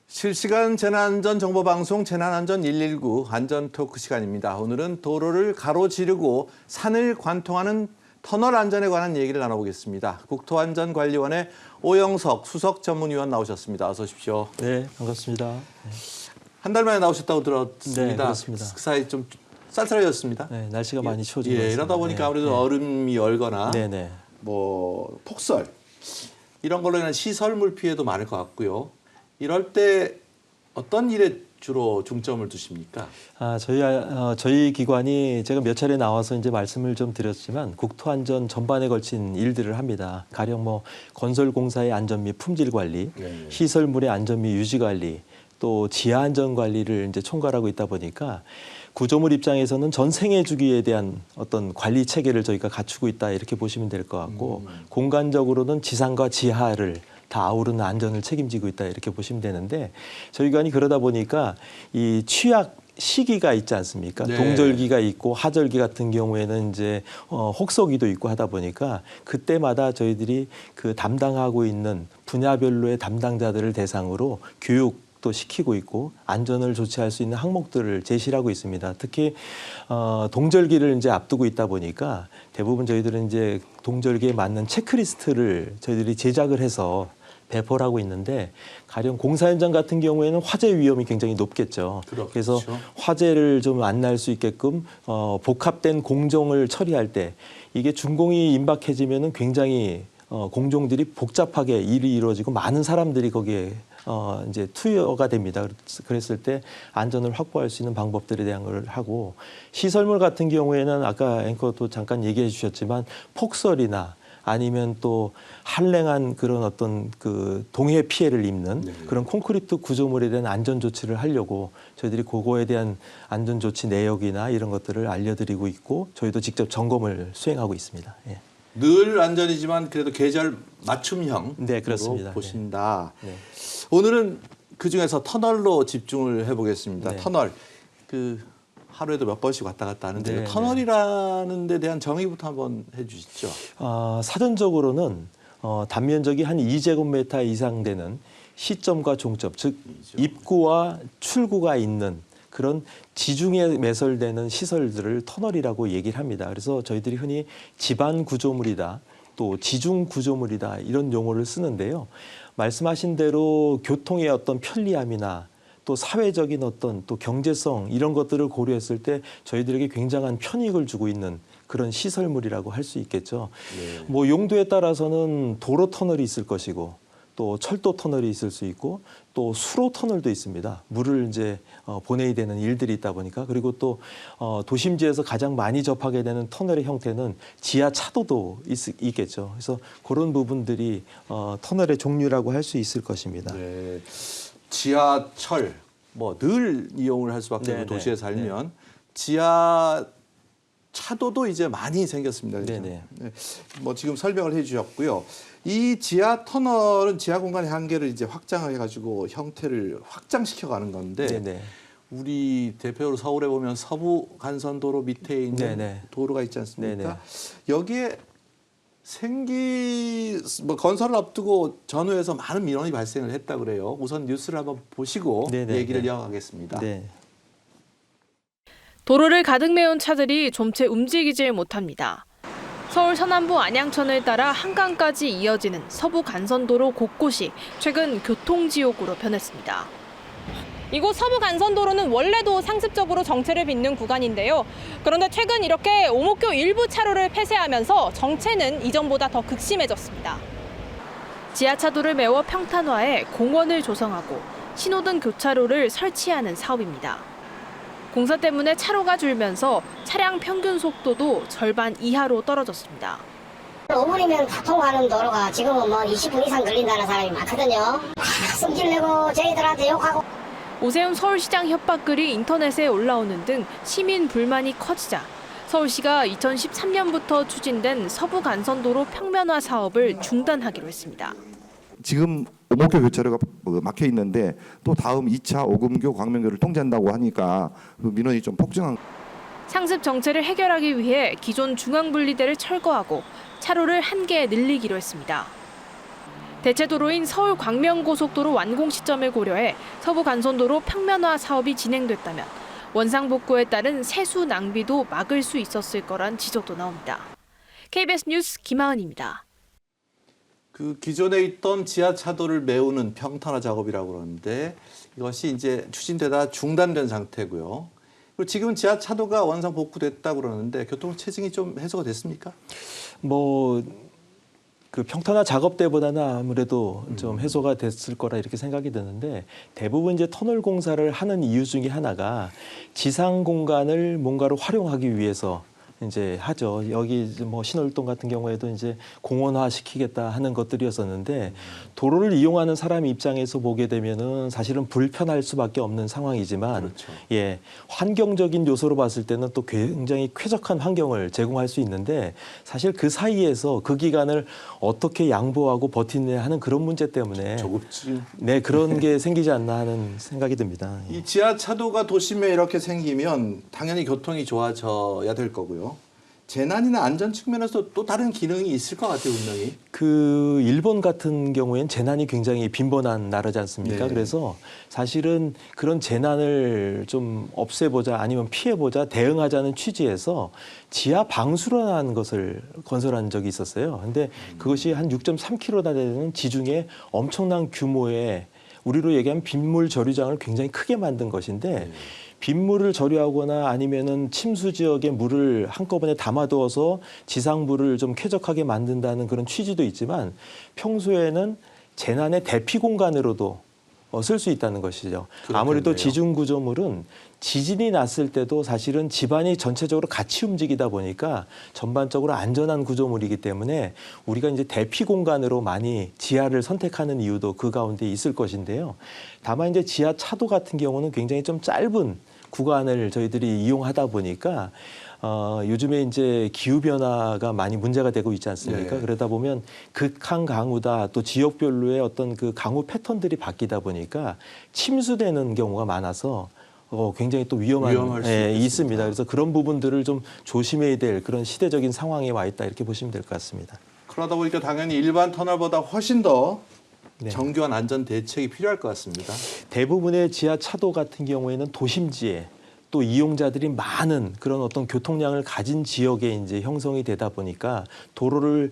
실시간 재난안전정보방송 재난안전 119 안전토크 시간입니다. 오늘은 도로를 가로지르고 산을 관통하는 터널 안전에 관한 얘기를 나눠보겠습니다. 국토안전관리원의 오영석 수석전문위원 나오셨습니다. 어서 오십시오. 네, 반갑습니다. 한 달 만에 나오셨다고 들었습니다. 네, 그렇습니다. 그 사이 좀 쌀쌀해졌습니다. 네, 날씨가 많이 추워진 것 예, 같습니다. 이러다 보니까 네, 아무래도 네. 얼음이 얼거나 네. 뭐 폭설 이런 걸로 인한 시설물 피해도 많을 것 같고요. 이럴 때 어떤 일에 주로 중점을 두십니까? 저희 기관이 제가 몇 차례 나와서 이제 말씀을 좀 드렸지만 국토안전 전반에 걸친 일들을 합니다. 가령 뭐 건설공사의 안전 및 품질 관리, 시설물의 안전 및 유지 관리, 또 지하 안전 관리를 이제 총괄하고 있다 보니까 구조물 입장에서는 전 생애 주기에 대한 어떤 관리 체계를 저희가 갖추고 있다 이렇게 보시면 될 것 같고 공간적으로는 지상과 지하를 다 아우르는 안전을 책임지고 있다 이렇게 보시면 되는데 저희 기관이 그러다 보니까 이 취약 시기가 있지 않습니까? 네. 동절기가 있고 하절기 같은 경우에는 이제 혹서기도 있고 하다 보니까 그때마다 저희들이 그 담당하고 있는 분야별로의 담당자들을 대상으로 교육도 시키고 있고 안전을 조치할 수 있는 항목들을 제시를 하고 있습니다. 특히 동절기를 이제 앞두고 있다 보니까 대부분 저희들은 이제 동절기에 맞는 체크리스트를 저희들이 제작을 해서 배포를 하고 있는데 가령 공사 현장 같은 경우에는 화재 위험이 굉장히 높겠죠. 그렇죠. 그래서 화재를 좀 안 날 수 있게끔 복합된 공정을 처리할 때 이게 준공이 임박해지면은 굉장히 공정들이 복잡하게 일이 이루어지고 많은 사람들이 거기에 이제 투여가 됩니다. 그랬을 때 안전을 확보할 수 있는 방법들에 대한 걸 하고 시설물 같은 경우에는 아까 앵커도 잠깐 얘기해 주셨지만 폭설이나 아니면 또 한랭한 그런 어떤 그 동해 피해를 입는 그런 콘크리트 구조물에 대한 안전 조치를 하려고 저희들이 그거에 대한 안전 조치 내역이나 이런 것들을 알려드리고 있고 저희도 직접 점검을 수행하고 있습니다. 예. 늘 안전이지만 그래도 계절 맞춤형으로 네, 그렇습니다. 보신다. 네. 오늘은 그중에서 터널로 집중을 해보겠습니다. 네. 터널 그 하루에도 몇 번씩 왔다 갔다 하는데 네, 터널이라는 데 대한 정의부터 한번 해주시죠. 사전적으로는 단면적이 한 2제곱미터 이상 되는 시점과 종점, 즉 입구와 출구가 있는 그런 지중해 매설되는 시설들을 터널이라고 얘기를 합니다. 그래서 저희들이 흔히 집안 구조물이다, 또 지중 구조물이다 이런 용어를 쓰는데요. 말씀하신 대로 교통의 어떤 편리함이나 또 사회적인 어떤 또 경제성 이런 것들을 고려했을 때 저희들에게 굉장한 편익을 주고 있는 그런 시설물이라고 할 수 있겠죠. 네. 뭐 용도에 따라서는 도로 터널이 있을 것이고 또 철도 터널이 있을 수 있고 또 수로 터널도 있습니다. 물을 이제 보내야 되는 일들이 있다 보니까 그리고 또 도심지에서 가장 많이 접하게 되는 터널의 형태는 지하 차도도 있겠죠. 그래서 그런 부분들이 터널의 종류라고 할 수 있을 것입니다. 네. 지하철 뭐 늘 이용을 할 수밖에 없는 네네. 도시에 살면 지하 차도도 이제 많이 생겼습니다. 그렇죠? 네네. 네. 뭐 지금 설명을 해주셨고요. 이 지하 터널은 지하 공간의 한계를 이제 확장해가지고 형태를 확장시켜가는 건데 네네. 우리 대표로 서울에 보면 서부 간선도로 밑에 있는 네네. 도로가 있지 않습니까? 네네. 여기에 건설을 앞두고 전후에서 많은 민원이 발생을 했다 그래요. 우선 뉴스를 한번 보시고 네네. 얘기를 이어가겠습니다. 네. 도로를 가득 메운 차들이 좀채 움직이질 못합니다. 서울 서남부 안양천을 따라 한강까지 이어지는 서부 간선도로 곳곳이 최근 교통지옥으로 변했습니다. 이곳 서부 간선도로는 원래도 상습적으로 정체를 빚는 구간인데요. 그런데 최근 이렇게 오목교 일부 차로를 폐쇄하면서 정체는 이전보다 더 극심해졌습니다. 지하차도를 메워 평탄화해 공원을 조성하고 신호등 교차로를 설치하는 사업입니다. 공사 때문에 차로가 줄면서 차량 평균 속도도 절반 이하로 떨어졌습니다. 5분이면 다 통과하는 도로가 지금은 뭐 20분 이상 걸린다는 사람이 많거든요. 성질내고 저희들한테 욕하고. 오세훈 서울시장 협박글이 인터넷에 올라오는 등 시민 불만이 커지자 서울시가 2013년부터 추진된 서부 간선도로 평면화 사업을 중단하기로 했습니다. 지금 오목교 교차로가 막혀 있는데 또 다음 2차 오금교 광명교를 통제한다고 하니까 민원이 좀 폭증한. 상습 정체를 해결하기 위해 기존 중앙분리대를 철거하고 차로를 한 개 늘리기로 했습니다. 대체도로인 서울 광명고속도로 완공 시점을 고려해 서부간선도로 평면화 사업이 진행됐다면 원상복구에 따른 세수 낭비도 막을 수 있었을 거란 지적도 나옵니다. KBS 뉴스 김하은입니다. 그 기존에 있던 지하차도를 메우는 평탄화 작업이라고 그러는데 이것이 이제 추진되다 중단된 상태고요. 그리고 지금 지하차도가 원상 복구됐다고 그러는데 교통 체증이 좀 해소가 됐습니까? 그 평탄화 작업 때보다는 아무래도 좀 해소가 됐을 거라 이렇게 생각이 드는데 대부분 이제 터널 공사를 하는 이유 중에 하나가 지상 공간을 뭔가로 활용하기 위해서 이제 하죠. 여기 뭐 신월동 같은 경우에도 이제 공원화 시키겠다 하는 것들이었었는데 도로를 이용하는 사람 입장에서 보게 되면은 사실은 불편할 수밖에 없는 상황이지만 그렇죠. 예, 환경적인 요소로 봤을 때는 또 굉장히 쾌적한 환경을 제공할 수 있는데 사실 그 사이에서 그 기간을 어떻게 양보하고 버티느냐 하는 그런 문제 때문에 조급지. 네, 그런 게 생기지 않나 하는 생각이 듭니다. 이 지하차도가 도심에 이렇게 생기면 당연히 교통이 좋아져야 될 거고요. 재난이나 안전 측면에서 또 다른 기능이 있을 것 같아요, 분명히. 그 일본 같은 경우에는 재난이 굉장히 빈번한 나라지 않습니까? 네. 그래서 사실은 그런 재난을 좀 없애보자 아니면 피해보자 대응하자는 취지에서 지하 방수라는 것을 건설한 적이 있었어요. 근데 그것이 한 6.3km나 되는 지중해 엄청난 규모의 우리로 얘기하면 빗물 저류장을 굉장히 크게 만든 것인데 빗물을 저류하거나 아니면은 침수 지역의 물을 한꺼번에 담아두어서 지상물을 좀 쾌적하게 만든다는 그런 취지도 있지만 평소에는 재난의 대피 공간으로도 쓸 수 있다는 것이죠. 그렇겠네요. 아무래도 지중 구조물은 지진이 났을 때도 사실은 집안이 전체적으로 같이 움직이다 보니까 전반적으로 안전한 구조물이기 때문에 우리가 이제 대피 공간으로 많이 지하를 선택하는 이유도 그 가운데 있을 것인데요. 다만 이제 지하 차도 같은 경우는 굉장히 좀 짧은 구간을 저희들이 이용하다 보니까 요즘에 이제 기후 변화가 많이 문제가 되고 있지 않습니까? 네. 그러다 보면 극한 강우다 또 지역별로의 어떤 그 강우 패턴들이 바뀌다 보니까 침수되는 경우가 많아서 굉장히 또 위험할 위험한 수 예, 있겠습니다. 있습니다. 그래서 그런 부분들을 좀 조심해야 될 그런 시대적인 상황에 와 있다 이렇게 보시면 될 것 같습니다. 그러다 보니까 당연히 일반 터널보다 훨씬 더 네. 정교한 안전 대책이 필요할 것 같습니다. 대부분의 지하 차도 같은 경우에는 도심지에 또 이용자들이 많은 그런 어떤 교통량을 가진 지역에 이제 형성이 되다 보니까 도로를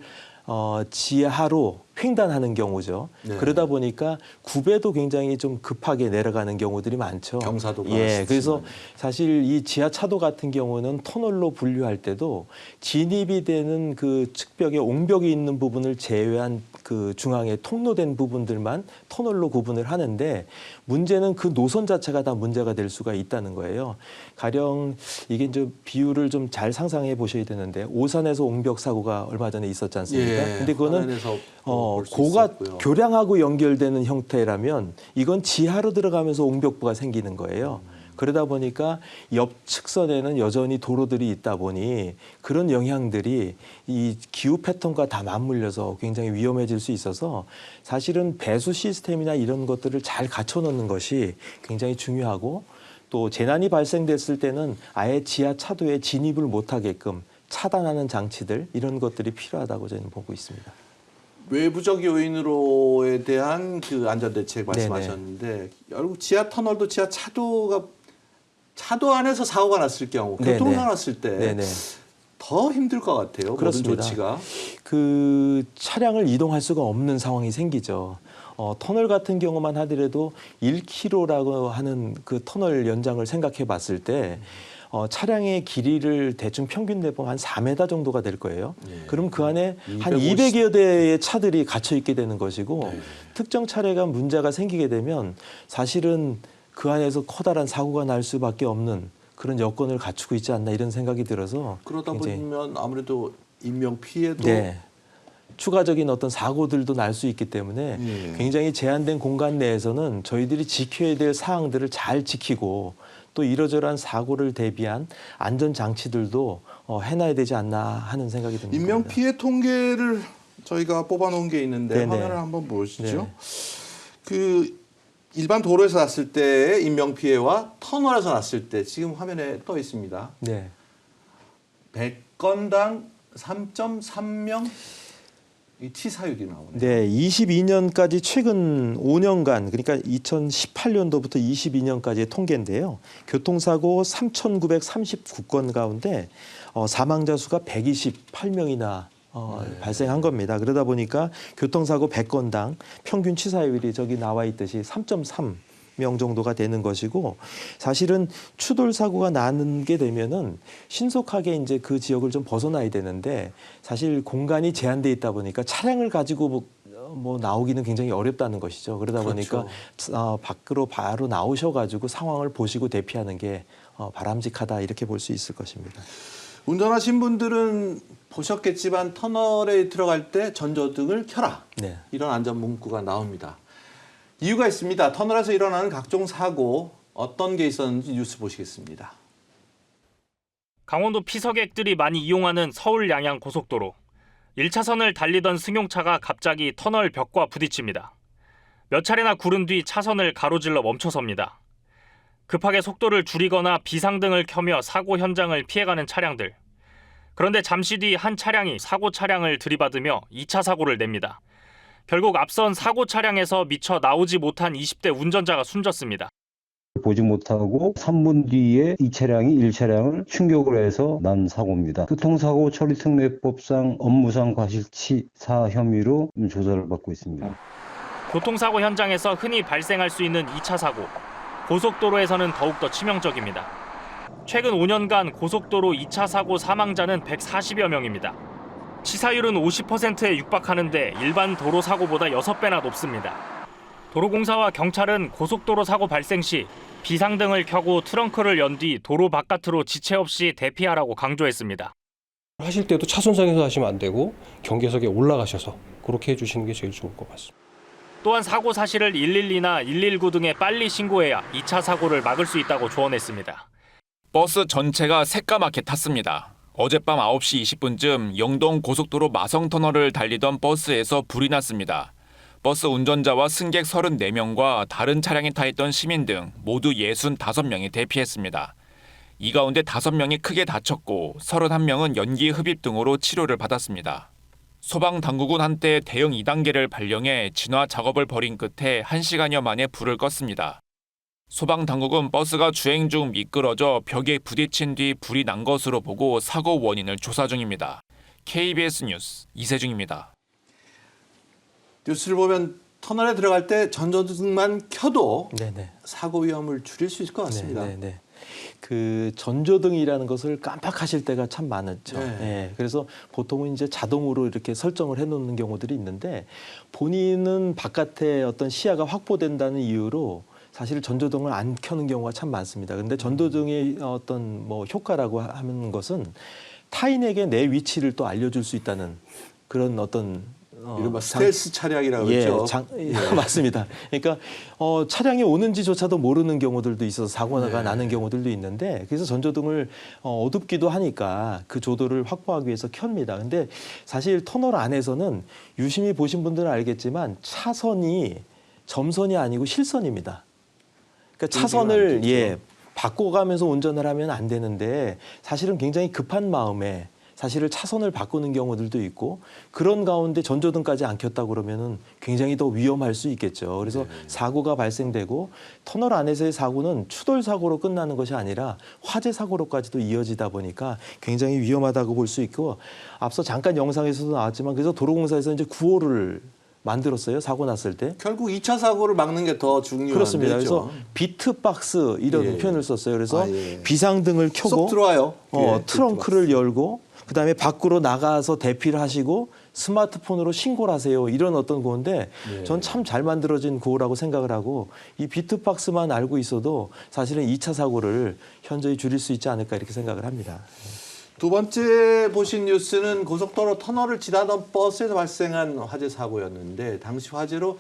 지하로 횡단하는 경우죠. 네. 그러다 보니까 구배도 굉장히 좀 급하게 내려가는 경우들이 많죠. 경사도가 예, 쉽지만. 그래서 사실 이 지하 차도 같은 경우는 터널로 분류할 때도 진입이 되는 그 측벽에 옹벽이 있는 부분을 제외한 그 중앙에 통로된 부분들만 터널로 구분을 하는데 문제는 그 노선 자체가 다 문제가 될 수가 있다는 거예요. 가령 이게 이제 비율을 좀 잘 상상해 보셔야 되는데 오산에서 옹벽 사고가 얼마 전에 있었지 않습니까? 예, 근데 그거는 화면에서 볼수 고가 있었고요. 교량하고 연결되는 형태라면 이건 지하로 들어가면서 옹벽부가 생기는 거예요. 그러다 보니까 옆 측선에는 여전히 도로들이 있다 보니 그런 영향들이 이 기후 패턴과 다 맞물려서 굉장히 위험해질 수 있어서 사실은 배수 시스템이나 이런 것들을 잘 갖춰놓는 것이 굉장히 중요하고 또 재난이 발생됐을 때는 아예 지하 차도에 진입을 못하게끔 차단하는 장치들 이런 것들이 필요하다고 저는 보고 있습니다. 외부적 요인으로에 대한 그 안전 대책 말씀하셨는데 결국 지하 터널도 지하 차도 안에서 사고가 났을 경우 교통이 네네. 났을 때 네네. 더 힘들 것 같아요. 그렇습니다. 모든 조치가. 그 차량을 이동할 수가 없는 상황이 생기죠. 터널 같은 경우만 하더라도 1km라고 하는 그 터널 연장을 생각해 봤을 때 차량의 길이를 대충 평균 내보면 한 4m 정도가 될 거예요. 네. 그럼 그 안에 한 250 200여 대의 차들이 갇혀 있게 되는 것이고 네. 특정 차례가 문제가 생기게 되면 사실은 그 안에서 커다란 사고가 날 수밖에 없는 그런 여건을 갖추고 있지 않나 이런 생각이 들어서 그러다 굉장히 보면 아무래도 인명 피해도 네. 추가적인 어떤 사고들도 날 수 있기 때문에 예. 굉장히 제한된 공간 내에서는 저희들이 지켜야 될 사항들을 잘 지키고 또 이러저러한 사고를 대비한 안전 장치들도 해놔야 되지 않나 하는 생각이 듭니다. 인명 피해 통계를 저희가 뽑아놓은 게 있는데 네네. 화면을 한번 보시죠. 네. 그 일반 도로에서 났을 때의 인명 피해와 터널에서 났을 때 지금 화면에 떠 있습니다. 네. 100건당 3.3명 이 치사율이 나오네요. 네, 22년까지 최근 5년간 그러니까 2018년도부터 22년까지의 통계인데요. 교통사고 3,939건 가운데 사망자 수가 128명이나 발생한 겁니다. 그러다 보니까 교통사고 100건당 평균 치사율이 저기 나와 있듯이 3.3명 정도가 되는 것이고 사실은 추돌 사고가 나게 되면은 신속하게 이제 그 지역을 좀 벗어나야 되는데 사실 공간이 제한돼 있다 보니까 차량을 가지고 뭐 나오기는 굉장히 어렵다는 것이죠. 그러다 그렇죠. 보니까 밖으로 바로 나오셔가지고 상황을 보시고 대피하는 게 바람직하다 이렇게 볼 수 있을 것입니다. 운전하신 분들은 보셨겠지만 터널에 들어갈 때 전조등을 켜라. 네. 이런 안전 문구가 나옵니다. 이유가 있습니다. 터널에서 일어나는 각종 사고 어떤 게 있었는지 뉴스 보시겠습니다. 강원도 피서객들이 많이 이용하는 서울 양양 고속도로. 1차선을 달리던 승용차가 갑자기 터널 벽과 부딪힙니다. 몇 차례나 구른 뒤 차선을 가로질러 멈춰섭니다. 급하게 속도를 줄이거나 비상등을 켜며 사고 현장을 피해가는 차량들. 그런데 잠시 뒤 한 차량이 사고 차량을 들이받으며 2차 사고를 냅니다. 결국 앞선 사고 차량에서 미처 나오지 못한 20대 운전자가 숨졌습니다. 보지 못하고 3분 뒤에 이 차량이 1차량을 충격을 해서 난 사고입니다. 교통사고 처리특례법상 업무상 과실치사 혐의로 조사를 받고 있습니다. 교통사고 현장에서 흔히 발생할 수 있는 2차 사고. 고속도로에서는 더욱더 치명적입니다. 최근 5년간 고속도로 2차 사고 사망자는 140여 명입니다. 치사율은 50%에 육박하는데 일반 도로 사고보다 6배나 높습니다. 도로공사와 경찰은 고속도로 사고 발생 시 비상등을 켜고 트렁크를 연 뒤 도로 바깥으로 지체 없이 대피하라고 강조했습니다. 하실 때도 차선상에서 하시면 안 되고 경계석에 올라가셔서 그렇게 해주시는 게 제일 좋을 것 같습니다. 또한 사고 사실을 112나 119 등에 빨리 신고해야 2차 사고를 막을 수 있다고 조언했습니다. 버스 전체가 새까맣게 탔습니다. 어젯밤 9시 20분쯤 영동 고속도로 마성터널을 달리던 버스에서 불이 났습니다. 버스 운전자와 승객 34명과 다른 차량에 타 있던 시민 등 모두 65명이 대피했습니다. 이 가운데 5명이 크게 다쳤고 31명은 연기 흡입 등으로 치료를 받았습니다. 소방당국은 한때 대응 2단계를 발령해 진화 작업을 벌인 끝에 1시간여 만에 불을 껐습니다. 소방당국은 버스가 주행 중 미끄러져 벽에 부딪힌 뒤 불이 난 것으로 보고 사고 원인을 조사 중입니다. KBS 뉴스 이세중입니다. 뉴스를 보면 터널에 들어갈 때 전조등만 켜도 네네. 사고 위험을 줄일 수 있을 것 같습니다. 네네. 그 전조등이라는 것을 깜빡하실 때가 참 많았죠. 네. 네. 그래서 보통은 이제 자동으로 이렇게 설정을 해놓는 경우들이 있는데 본인은 바깥에 어떤 시야가 확보된다는 이유로 사실 전조등을 안 켜는 경우가 참 많습니다. 그런데 전조등의 어떤 뭐 효과라고 하는 것은 타인에게 내 위치를 또 알려줄 수 있다는 그런 어떤 이른바 스텔스 차량이라고 그러죠. 맞습니다. 그러니까 차량이 오는지조차도 모르는 경우들도 있어서 사고가 나는 경우들도 있는데 그래서 전조등을 어둡기도 하니까 그 조도를 확보하기 위해서 켭니다. 근데 사실 터널 안에서는 유심히 보신 분들은 알겠지만 차선이 점선이 아니고 실선입니다. 그러니까 차선을 바꿔가면서 운전을 하면 안 되는데 사실은 굉장히 급한 마음에 사실은 차선을 바꾸는 경우들도 있고 그런 가운데 전조등까지 안 켰다 그러면은 굉장히 더 위험할 수 있겠죠. 그래서 사고가 발생되고 터널 안에서의 사고는 추돌 사고로 끝나는 것이 아니라 화재 사고로까지도 이어지다 보니까 굉장히 위험하다고 볼 수 있고 앞서 잠깐 영상에서도 나왔지만 그래서 도로공사에서 이제 구호를 만들었어요. 사고 났을 때. 결국 2차 사고를 막는 게 더 중요한 그렇습니다. 거죠. 그래서 비트박스 이런 표현을 썼어요. 그래서 예. 비상등을 켜고 쏙 들어와요. 트렁크를 열고 그다음에 밖으로 나가서 대피를 하시고 스마트폰으로 신고를 하세요. 이런 어떤 구호인데 전 참 잘 만들어진 구호라고 생각을 하고 이 비트박스만 알고 있어도 사실은 2차 사고를 현저히 줄일 수 있지 않을까 이렇게 생각을 합니다. 두 번째 보신 뉴스는 고속도로 터널을 지나던 버스에서 발생한 화재 사고였는데 당시 화재로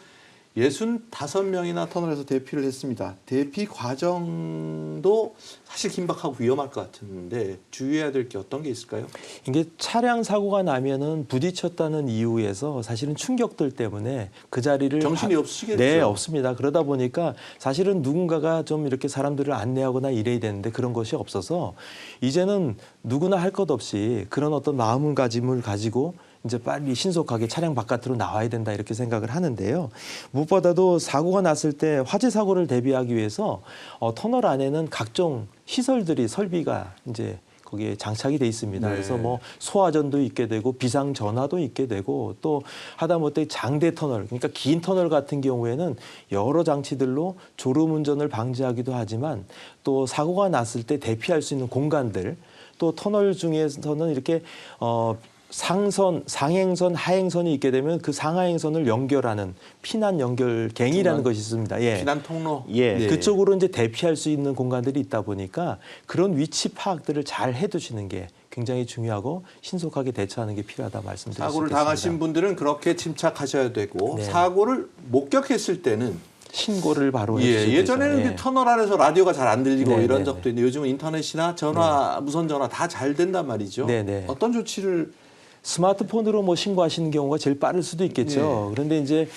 65명이나 터널에서 대피를 했습니다. 대피 과정도 사실 긴박하고 위험할 것 같은데 주의해야 될 게 어떤 게 있을까요? 이게 차량 사고가 나면은 부딪혔다는 이유에서 사실은 충격들 때문에 그 자리를 정신이 없으시겠죠? 네, 없습니다. 그러다 보니까 사실은 누군가가 좀 이렇게 사람들을 안내하거나 이래야 되는데 그런 것이 없어서 이제는 누구나 할 것 없이 그런 어떤 마음가짐을 가지고 이제 빨리 신속하게 차량 바깥으로 나와야 된다 이렇게 생각을 하는데요. 무엇보다도 사고가 났을 때 화재 사고를 대비하기 위해서 터널 안에는 각종 시설들이 설비가 이제 거기에 장착이 돼 있습니다. 네. 그래서 뭐 소화전도 있게 되고 비상 전화도 있게 되고 또 하다못해 장대 터널, 그러니까 긴 터널 같은 경우에는 여러 장치들로 졸음 운전을 방지하기도 하지만 또 사고가 났을 때 대피할 수 있는 공간들, 또 터널 중에서는 이렇게 상행선, 하행선이 있게 되면 그 상하행선을 연결하는 피난 연결갱이라는 것이 있습니다. 예. 피난 통로. 예, 네. 그쪽으로 이제 대피할 수 있는 공간들이 있다 보니까 그런 위치 파악들을 잘 해두시는 게 굉장히 중요하고 신속하게 대처하는 게 필요하다 말씀드릴 수 있겠습니다. 사고를 당하신 분들은 그렇게 침착하셔야 되고 네. 사고를 목격했을 때는 신고를 바로 해주시기 예전에는 위해서. 그 터널 안에서 라디오가 잘 안 들리고 네, 이런 네, 적도 있는데 요즘은 인터넷이나 전화, 무선 전화 다 잘 된단 말이죠. 네, 네. 어떤 조치를 스마트폰으로 뭐 신고하시는 경우가 제일 빠를 수도 있겠죠. 네. 그런데 이제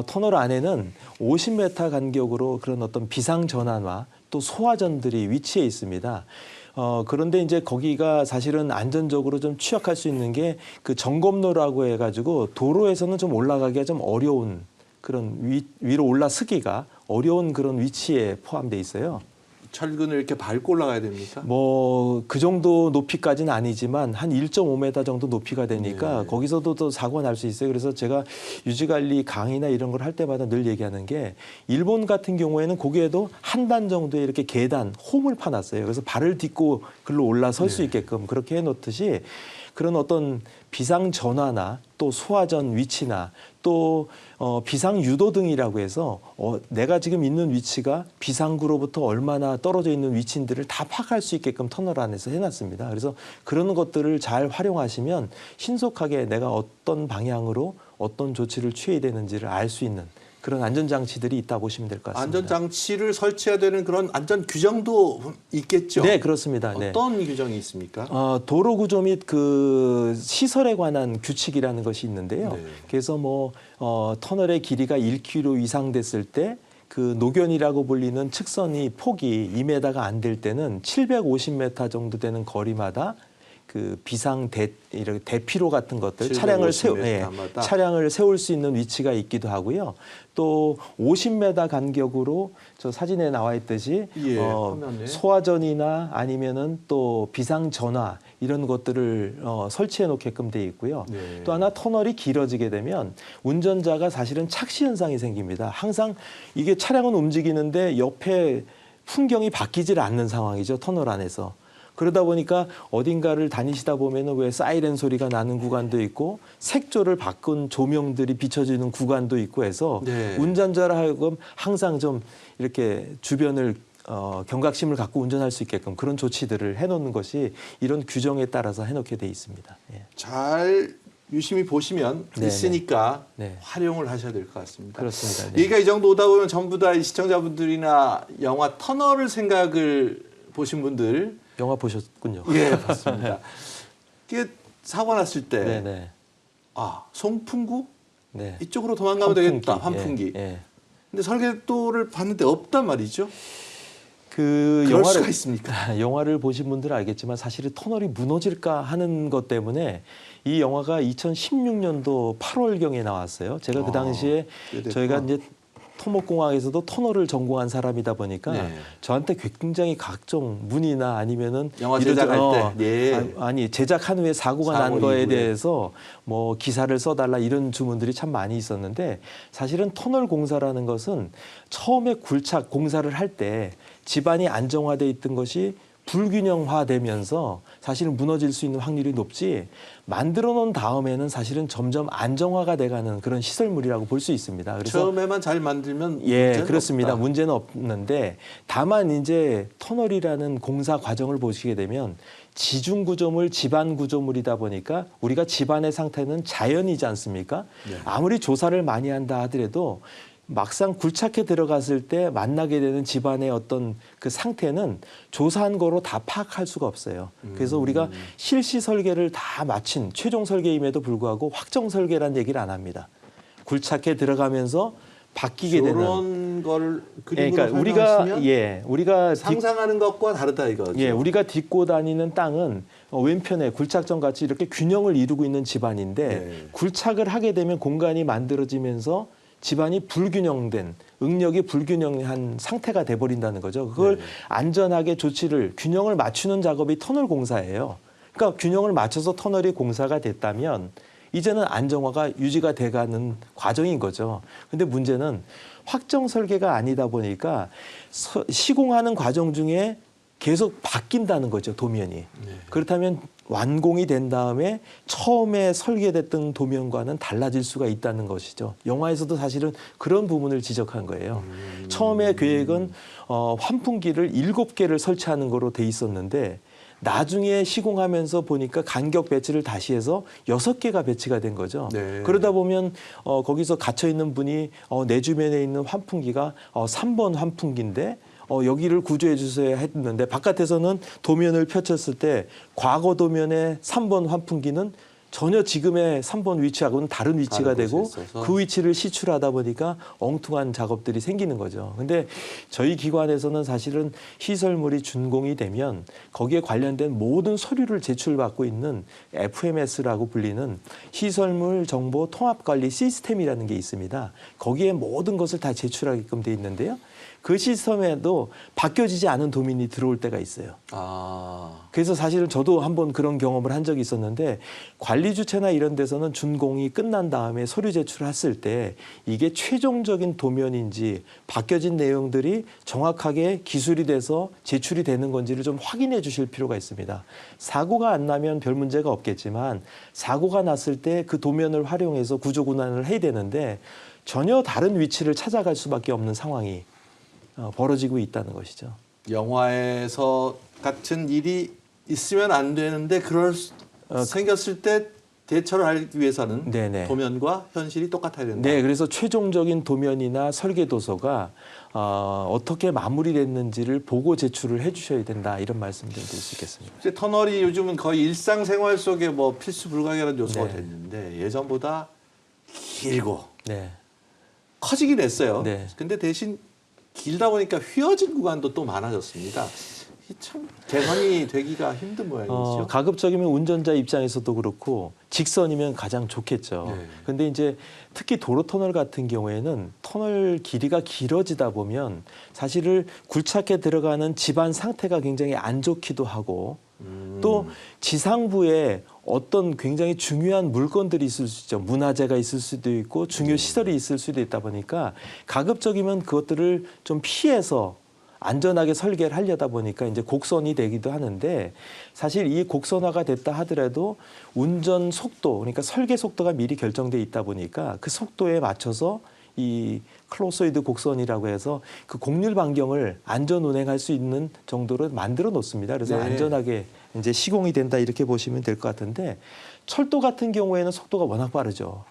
터널 안에는 50m 간격으로 그런 어떤 비상 전환과 또 소화전들이 위치해 있습니다. 그런데 이제 거기가 사실은 안전적으로 좀 취약할 수 있는 게 그 점검로라고 해가지고 도로에서는 좀 올라가기가 좀 어려운 그런 위로 올라서기가 어려운 그런 위치에 포함돼 있어요. 철근을 이렇게 밟고 올라가야 됩니까? 뭐 그 정도 높이까지는 아니지만 한 1.5m 정도 높이가 되니까 네. 거기서도 또 사고가 날 수 있어요. 그래서 제가 유지관리 강의나 이런 걸 할 때마다 늘 얘기하는 게 일본 같은 경우에는 거기에도 한 단 정도의 이렇게 계단, 홈을 파놨어요. 그래서 발을 딛고 글로 올라설 수 있게끔 그렇게 해놓듯이 그런 어떤 비상 전화나 또 소화전 위치나 또 비상 유도등이라고 해서 내가 지금 있는 위치가 비상구로부터 얼마나 떨어져 있는 위치인지를 다 파악할 수 있게끔 터널 안에서 해놨습니다. 그래서 그런 것들을 잘 활용하시면 신속하게 내가 어떤 방향으로 어떤 조치를 취해야 되는지를 알 수 있는 그런 안전장치들이 있다 보시면 될 것 같습니다. 안전장치를 설치해야 되는 그런 안전 규정도 있겠죠? 네, 그렇습니다. 네. 어떤 규정이 있습니까? 도로 구조 및 그 시설에 관한 규칙이라는 것이 있는데요. 네. 그래서 뭐 터널의 길이가 1km 이상 됐을 때 그 노견이라고 불리는 측선이 폭이 2m가 안 될 때는 750m 정도 되는 거리마다 그 비상 이렇게 대피로 같은 것들 차량을 750m 마다. 차량을 세울 수 있는 위치가 있기도 하고요. 또 50m 간격으로 저 사진에 나와 있듯이 예, 화면에. 소화전이나 아니면은 또 비상 전화 이런 것들을 설치해 놓게끔 돼 있고요. 네. 또 하나 터널이 길어지게 되면 운전자가 사실은 착시 현상이 생깁니다. 항상 이게 차량은 움직이는데 옆에 풍경이 바뀌질 않는 상황이죠. 터널 안에서. 그러다 보니까 어딘가를 다니시다 보면은 왜 사이렌 소리가 나는 구간도 있고 색조를 바꾼 조명들이 비춰지는 구간도 있고 해서 네. 운전자라 하여금 항상 좀 이렇게 주변을 경각심을 갖고 운전할 수 있게끔 그런 조치들을 해놓는 것이 이런 규정에 따라서 해놓게 돼 있습니다. 예. 잘 유심히 보시면 네, 있으니까 네. 활용을 하셔야 될 것 같습니다. 그렇습니다. 네. 얘기가 이 정도 오다 보면 전부 다 이 시청자분들이나 영화 터널을 생각을 보신 분들 영화 보셨군요. 예, 맞습니다. 이게 사고 났을 때 네네. 송풍구 네. 이쪽으로 도망가면 되겠다. 환풍기. 예, 예. 근데 설계도를 봤는데 없단 말이죠. 그 그럴 수가 있습니까? 영화를 보신 분들은 알겠지만 사실은 터널이 무너질까 하는 것 때문에 이 영화가 2016년도 8월경에 나왔어요. 제가 그 당시에 꽤 저희가 됐구나. 이제 토목공학에서도 터널을 전공한 사람이다 보니까 네. 저한테 굉장히 각종 문의나 아니면은 영화 제작할 때 예. 아니 제작한 후에 사고가 사고 난 거에 이후에. 대해서 뭐 기사를 써달라 이런 주문들이 참 많이 있었는데 사실은 터널 공사라는 것은 처음에 굴착 공사를 할 때 집안이 안정화돼 있던 것이 불균형화되면서 사실은 무너질 수 있는 확률이 높지 만들어 놓은 다음에는 사실은 점점 안정화가 돼가는 그런 시설물이라고 볼 수 있습니다. 그래서 처음에만 잘 만들면 예, 문제는 그렇습니다. 없다. 문제는 없는데 다만 이제 터널이라는 공사 과정을 보시게 되면 지중 구조물, 집안 구조물이다 보니까 우리가 집안의 상태는 자연이지 않습니까? 네. 아무리 조사를 많이 한다 하더라도 막상 굴착해 들어갔을 때 만나게 되는 집안의 어떤 그 상태는 조사한 거로 다 파악할 수가 없어요. 그래서 우리가 실시 설계를 다 마친 최종 설계임에도 불구하고 확정 설계라는 얘기를 안 합니다. 굴착해 들어가면서 바뀌게 되는. 그런 걸 그림으로 그러니까 우리가 설명하시면 우리가 상상하는 것과 다르다 이거죠. 우리가 딛고 다니는 땅은 왼편에 굴착전 같이 이렇게 균형을 이루고 있는 집안인데 네. 굴착을 하게 되면 공간이 만들어지면서 집안이 불균형된 응력이 불균형한 상태가 돼버린다는 거죠. 그걸 네. 안전하게 균형을 맞추는 작업이 터널 공사예요. 그러니까 균형을 맞춰서 터널이 공사가 됐다면 이제는 안정화가 유지가 돼가는 과정인 거죠. 근데 문제는 확정 설계가 아니다 보니까 시공하는 과정 중에 계속 바뀐다는 거죠, 도면이. 네. 그렇다면 완공이 된 다음에 처음에 설계됐던 도면과는 달라질 수가 있다는 것이죠. 영화에서도 사실은 그런 부분을 지적한 거예요. 처음에 계획은 환풍기를 7개를 설치하는 거로 돼 있었는데 나중에 시공하면서 보니까 간격 배치를 다시 해서 6개가 배치가 된 거죠. 네. 그러다 보면 거기서 갇혀 있는 분이 내 주변에 있는 환풍기가 3번 환풍기인데 여기를 구조해 주셔야 했는데 바깥에서는 도면을 펼쳤을 때 과거 도면의 3번 환풍기는 전혀 지금의 3번 위치하고는 다른 위치가 다른 되고 곳에 있어서. 그 위치를 시출하다 보니까 엉뚱한 작업들이 생기는 거죠. 근데 저희 기관에서는 사실은 시설물이 준공이 되면 거기에 관련된 모든 서류를 제출받고 있는 FMS라고 불리는 시설물 정보 통합관리 시스템이라는 게 있습니다. 거기에 모든 것을 다 제출하게끔 돼 있는데요. 그 시스템에도 바뀌어지지 않은 도면이 들어올 때가 있어요. 그래서 사실은 저도 한번 그런 경험을 한 적이 있었는데 관리 주체나 이런 데서는 준공이 끝난 다음에 서류 제출했을 때 이게 최종적인 도면인지 바뀌어진 내용들이 정확하게 기술이 돼서 제출이 되는 건지를 좀 확인해 주실 필요가 있습니다. 사고가 안 나면 별 문제가 없겠지만 사고가 났을 때 그 도면을 활용해서 구조군안을 해야 되는데 전혀 다른 위치를 찾아갈 수밖에 없는 상황이 벌어지고 있다는 것이죠. 영화에서 같은 일이 있으면 안 되는데 생겼을 때 대처를 하기 위해서는 네네. 도면과 현실이 똑같아야 된다. 네, 그래서 최종적인 도면이나 설계 도서가 어떻게 마무리됐는지를 보고 제출을 해주셔야 된다 이런 말씀을 드릴 수 있겠습니다. 이제 터널이 요즘은 거의 일상생활 속에 뭐 필수 불가결한 요소가 네. 됐는데 예전보다 길고 네, 커지긴 했어요. 네. 근데 대신 길다 보니까 휘어진 구간도 또 많아졌습니다. 이참 개선이 되기가 힘든 모양이죠. 가급적이면 운전자 입장에서도 그렇고 직선이면 가장 좋겠죠. 네. 근데 이제 특히 도로 터널 같은 경우에는 터널 길이가 길어지다 보면 사실은 굴착해 들어가는 집안 상태가 굉장히 안 좋기도 하고 또 지상부에 어떤 굉장히 중요한 물건들이 있을 수 있죠. 문화재가 있을 수도 있고 중요 시설이 있을 수도 있다 보니까 가급적이면 그것들을 좀 피해서 안전하게 설계를 하려다 보니까 이제 곡선이 되기도 하는데 사실 이 곡선화가 됐다 하더라도 운전 속도, 그러니까 설계 속도가 미리 결정돼 있다 보니까 그 속도에 맞춰서 이 클로소이드 곡선이라고 해서 그 곡률 반경을 안전 운행할 수 있는 정도로 만들어 놓습니다. 그래서 네. 안전하게 이제 시공이 된다 이렇게 보시면 될 것 같은데 철도 같은 경우에는 속도가 워낙 빠르죠.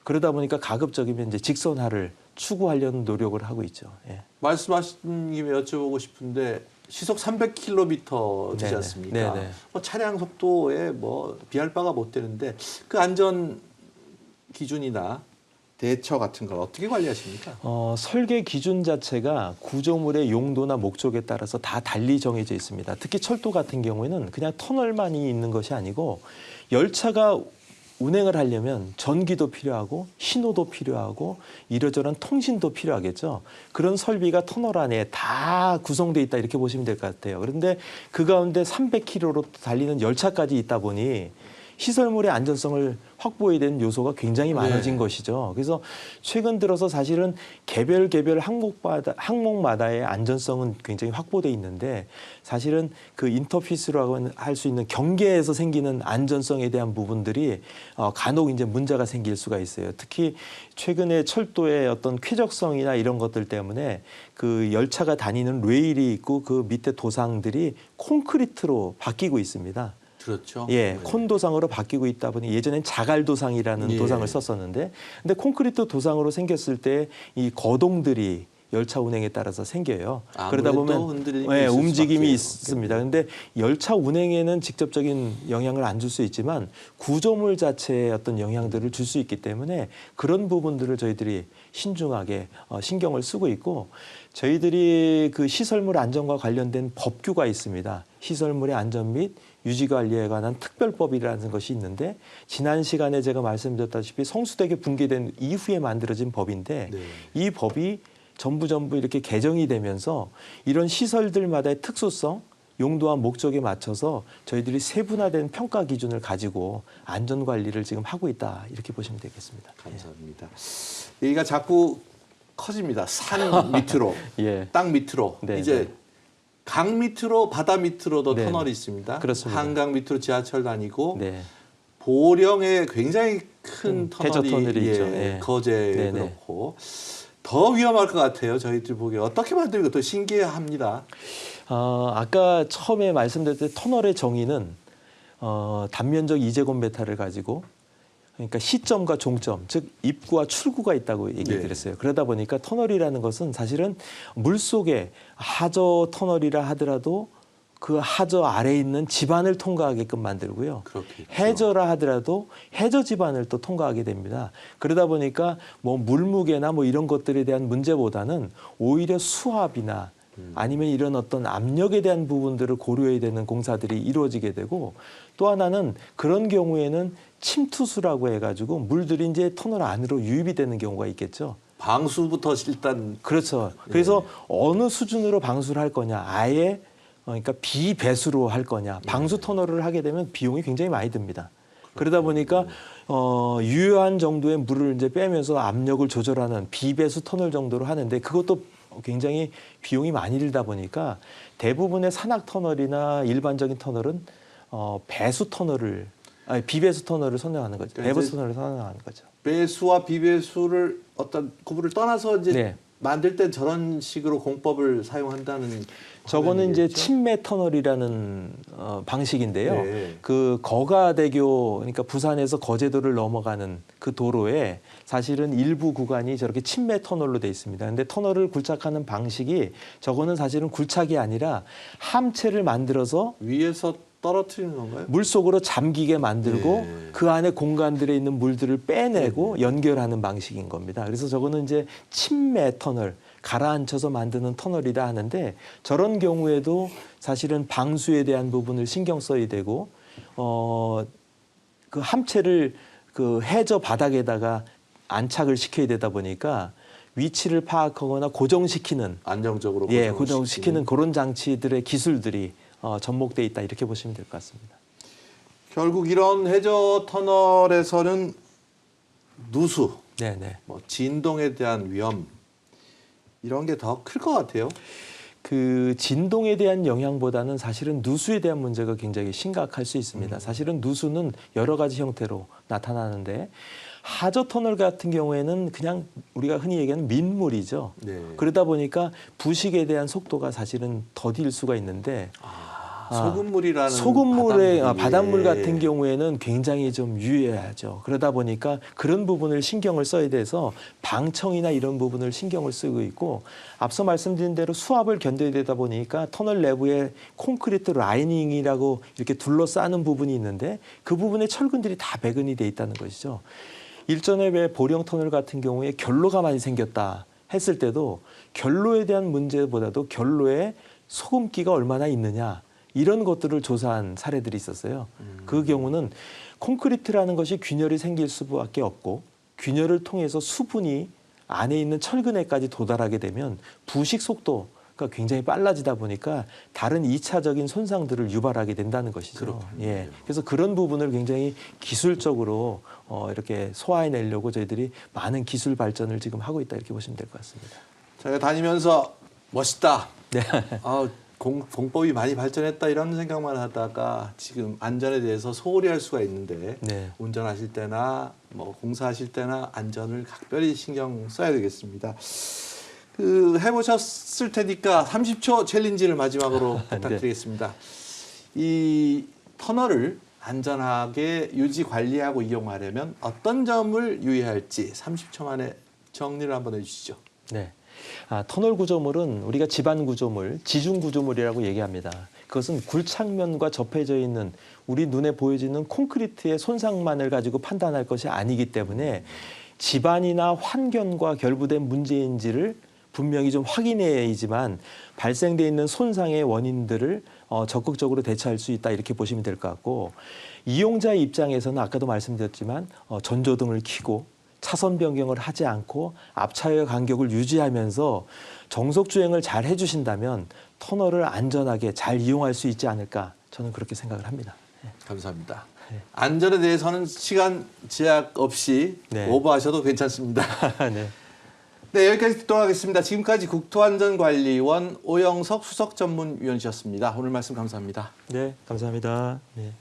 그러다 보니까 가급적이면 이제 직선화를 추구하려는 노력을 하고 있죠. 예. 말씀하신 김에 여쭤보고 싶은데 시속 300km 되지 네네. 않습니까? 네네. 뭐 차량 속도에 뭐 비할 바가 못 되는데 그 안전 기준이나 대처 같은 걸 어떻게 관리하십니까? 설계 기준 자체가 구조물의 용도나 목적에 따라서 다 달리 정해져 있습니다. 특히 철도 같은 경우에는 그냥 터널만이 있는 것이 아니고 열차가 운행을 하려면 전기도 필요하고 신호도 필요하고 이러저런 통신도 필요하겠죠. 그런 설비가 터널 안에 다 구성돼 있다 이렇게 보시면 될 것 같아요. 그런데 그 가운데 300km로 달리는 열차까지 있다 보니 시설물의 안전성을 확보해야 되는 요소가 굉장히 많아진 것이죠. 그래서 최근 들어서 사실은 개별 항목마다의 안전성은 굉장히 확보돼 있는데 사실은 그 인터피스라고 할 수 있는 경계에서 생기는 안전성에 대한 부분들이 간혹 이제 문제가 생길 수가 있어요. 특히 최근에 철도의 어떤 쾌적성이나 이런 것들 때문에 그 열차가 다니는 레일이 있고 그 밑에 도상들이 콘크리트로 바뀌고 있습니다. 그렇죠. 예, 네. 콘도상으로 바뀌고 있다 보니 예전엔 자갈도상이라는 예. 도상을 썼었는데 근데 콘크리트 도상으로 생겼을 때 이 거동들이 열차 운행에 따라서 생겨요. 아무래도 그러다 보면 흔들림이 예, 있을 움직임이 수밖에 있습니다. 그런데 열차 운행에는 직접적인 영향을 안 줄 수 있지만 구조물 자체에 어떤 영향들을 줄 수 있기 때문에 그런 부분들을 저희들이 신중하게 신경을 쓰고 있고 저희들이 그 시설물 안전과 관련된 법규가 있습니다. 시설물의 안전 및 유지 관리에 관한 특별법이라는 것이 있는데 지난 시간에 제가 말씀드렸다시피 성수대교 붕괴된 이후에 만들어진 법인데 네. 이 법이 전부 이렇게 개정이 되면서 이런 시설들마다의 특수성, 용도와 목적에 맞춰서 저희들이 세분화된 평가 기준을 가지고 안전 관리를 지금 하고 있다 이렇게 보시면 되겠습니다. 감사합니다. 여기가 자꾸 커집니다. 산 밑으로, 예. 땅 밑으로. 네, 이제 네. 강 밑으로, 바다 밑으로도 네, 터널이 네. 있습니다. 그렇습니다. 한강 밑으로 지하철 다니고 네. 보령에 굉장히 큰 해저 터널이 터널이 있죠. 예. 거제 네, 네. 그렇고 더 위험할 것 같아요. 저희들 보기에 어떻게 만들고 더 신기합니다. 아까 처음에 말씀드렸듯이 터널의 정의는 단면적 2제곱미터를 가지고 그러니까 시점과 종점, 즉 입구와 출구가 있다고 얘기를 네. 드렸어요. 그러다 보니까 터널이라는 것은 사실은 물속에 하저 터널이라 하더라도 그 하저 아래에 있는 집안을 통과하게끔 만들고요. 그렇겠죠. 해저라 하더라도 해저 집안을 또 통과하게 됩니다. 그러다 보니까 뭐 물무게나 뭐 이런 것들에 대한 문제보다는 오히려 수압이나 아니면 이런 어떤 압력에 대한 부분들을 고려해야 되는 공사들이 이루어지게 되고 또 하나는 그런 경우에는 침투수라고 해가지고 물들이 이제 터널 안으로 유입이 되는 경우가 있겠죠. 방수부터 일단 그렇죠. 그래서 어느 수준으로 방수를 할 거냐, 아예 그러니까 비배수로 할 거냐, 방수 터널을 하게 되면 비용이 굉장히 많이 듭니다. 그러다 보니까 유효한 정도의 물을 이제 빼면서 압력을 조절하는 비배수 터널 정도로 하는데 그것도 굉장히 비용이 많이 들다 보니까 대부분의 산악 터널이나 일반적인 터널은 배수 터널을 비배수 터널을 선정하는 거죠. 그러니까 배수 터널을 선정하는 거죠. 배수와 비배수를 어떤 구분을 떠나서 이제 네. 만들 땐 저런 식으로 공법을 사용한다는 저거는 이제 화면이겠죠? 침매 터널이라는 방식인데요. 네. 그 거가대교, 그러니까 부산에서 거제도를 넘어가는 그 도로에 사실은 일부 구간이 저렇게 침매 터널로 돼 있습니다. 근데 터널을 굴착하는 방식이 저거는 사실은 굴착이 아니라 함체를 만들어서 위에서 떨어뜨리는 건가요? 물속으로 잠기게 만들고 네. 그 안에 공간들에 있는 물들을 빼내고 연결하는 방식인 겁니다. 그래서 저거는 이제 침매 터널, 가라앉혀서 만드는 터널이라 하는데 저런 경우에도 사실은 방수에 대한 부분을 신경 써야 되고 그 함체를 그 해저 바닥에다가 안착을 시켜야 되다 보니까 위치를 파악하거나 고정시키는 안정적으로 고정시키는 그런 장치들의 기술들이 접목돼 있다 이렇게 보시면 될 것 같습니다. 결국 이런 해저 터널에서는 누수, 네네. 뭐 진동에 대한 위험 이런 게 더 클 것 같아요. 그 진동에 대한 영향보다는 사실은 누수에 대한 문제가 굉장히 심각할 수 있습니다. 사실은 누수는 여러 가지 형태로 나타나는데 하저 터널 같은 경우에는 그냥 우리가 흔히 얘기하는 민물이죠. 네. 그러다 보니까 부식에 대한 속도가 사실은 더딜 수가 있는데 소금물이라는 소금물의 바닷물이, 바닷물 같은 경우에는 굉장히 좀 유해하죠. 그러다 보니까 그런 부분을 신경을 써야 돼서 방청이나 이런 부분을 신경을 쓰고 있고 앞서 말씀드린 대로 수압을 견뎌야 되다 보니까 터널 내부에 콘크리트 라이닝이라고 이렇게 둘러싸는 부분이 있는데 그 부분에 철근들이 다 배근이 돼 있다는 것이죠. 일전에 왜 보령 터널 같은 경우에 결로가 많이 생겼다 했을 때도 결로에 대한 문제보다도 결로에 소금기가 얼마나 있느냐 이런 것들을 조사한 사례들이 있었어요. 그 경우는 콘크리트라는 것이 균열이 생길 수밖에 없고 균열을 통해서 수분이 안에 있는 철근에까지 도달하게 되면 부식 속도가 굉장히 빨라지다 보니까 다른 2차적인 손상들을 유발하게 된다는 것이죠. 그렇군요. 예. 그래서 그런 부분을 굉장히 기술적으로 이렇게 소화해내려고 저희들이 많은 기술 발전을 지금 하고 있다 이렇게 보시면 될 것 같습니다. 제가 다니면서 멋있다. 네. 공법이 많이 발전했다 이런 생각만 하다가 지금 안전에 대해서 소홀히 할 수가 있는데 네. 운전하실 때나 뭐 공사하실 때나 안전을 각별히 신경 써야 되겠습니다. 해보셨을 테니까 30초 챌린지를 마지막으로 부탁드리겠습니다. 이 터널을 안전하게 유지 관리하고 이용하려면 어떤 점을 유의할지 30초 만에 정리를 한번 해주시죠. 네. 터널 구조물은 우리가 집안 구조물, 지중 구조물이라고 얘기합니다. 그것은 굴착면과 접해져 있는 우리 눈에 보여지는 콘크리트의 손상만을 가지고 판단할 것이 아니기 때문에 집안이나 환경과 결부된 문제인지를 분명히 좀 확인해야지만 발생돼 있는 손상의 원인들을 적극적으로 대처할 수 있다 이렇게 보시면 될 것 같고, 이용자 입장에서는 아까도 말씀드렸지만 전조등을 켜고 차선 변경을 하지 않고 앞차의 간격을 유지하면서 정속 주행을 잘 해주신다면 터널을 안전하게 잘 이용할 수 있지 않을까, 저는 그렇게 생각을 합니다. 감사합니다. 안전에 대해서는 시간 제약 없이 네. 오버하셔도 괜찮습니다. 네. 네, 여기까지 듣도록 하겠습니다. 지금까지 국토안전관리원 오영석 수석전문위원이셨습니다. 오늘 말씀 감사합니다. 네, 감사합니다. 네.